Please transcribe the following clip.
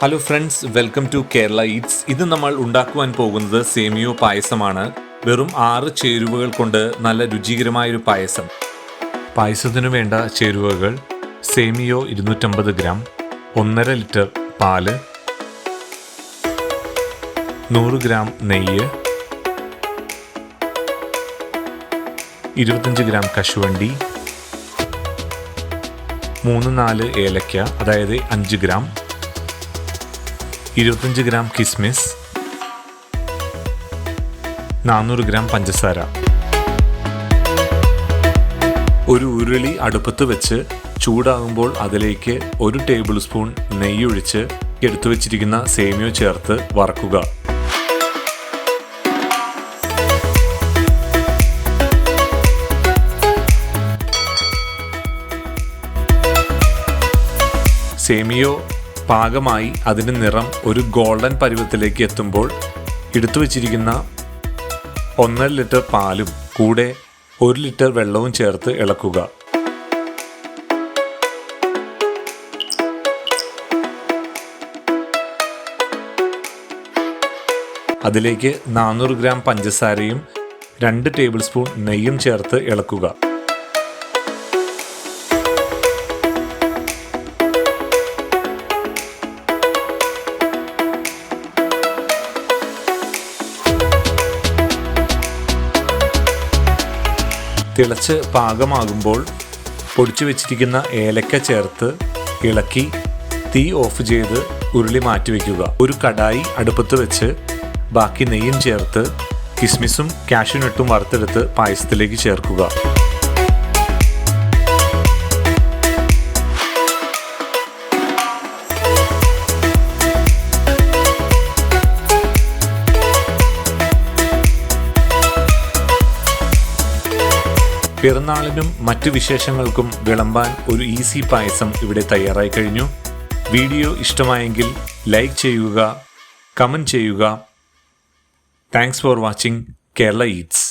Hello friends, welcome to Kerala eats. ഇത് നമ്മൾ ഉണ്ടാക്കുവാൻ പോകുന്നത് സേമിയോ പായസമാണ്. വെറും 6 ചേരുവകൾ കൊണ്ട് നല്ല രുചികരമായൊരു പായസം. പായസത്തിനു വേണ്ട ചേരുവകൾ: സേമിയോ 250 ഗ്രാം, 1.5 ലിറ്റർ പാല്, 100 ഗ്രാം നെയ്യ്, 25 ഗ്രാം കശുവണ്ടി, 3-4 ഏലക്ക അതായത് 5 ഗ്രാം, 25 ഗ്രാം കിസ്മിസ്, 400 ഗ്രാം പഞ്ചസാര. ഒരു ഉരുളി അടുപ്പത്ത് വെച്ച് ചൂടാകുമ്പോൾ അതിലേക്ക് 1 ടേബിൾ സ്പൂൺ നെയ്യ് ഒഴിച്ച് എടുത്തു വച്ചിരിക്കുന്ന സേമിയോ ചേർത്ത് വറക്കുക. സേമിയോ പാകമായി അതിൻ്റെ നിറം ഒരു ഗോൾഡൻ പരുവത്തിലേക്ക് എത്തുമ്പോൾ എടുത്തു വച്ചിരിക്കുന്ന 1.5 ലിറ്റർ പാലും കൂടെ 1 ലിറ്റർ വെള്ളവും ചേർത്ത് ഇളക്കുക. അതിലേക്ക് 400 ഗ്രാം പഞ്ചസാരയും 2 ടേബിൾ സ്പൂൺ നെയ്യും ചേർത്ത് ഇളക്കുക. തിളച്ച് പാകമാകുമ്പോൾ പൊടിച്ചു വെച്ചിരിക്കുന്ന ഏലക്ക ചേർത്ത് ഇളക്കി തീ ഓഫ് ചെയ്ത് ഉരുളി മാറ്റിവെക്കുക. ഒരു കടായി അടുപ്പത്ത് വെച്ച് ബാക്കി നെയ്യും ചേർത്ത് കിസ്മിസും കാഷ്യൂ നട്ടും വറുത്തെടുത്ത് പായസത്തിലേക്ക് ചേർക്കുക. പിറന്നാളിനും മറ്റു വിശേഷങ്ങൾക്കും വിളമ്പാൻ ഒരു ഈസി പായസം ഇവിടെ തയ്യാറായി കഴിഞ്ഞു. വീഡിയോ ഇഷ്ടമായെങ്കിൽ ലൈക്ക് ചെയ്യുക, കമൻറ്റ് ചെയ്യുക. Thanks for watching Kerala Eats.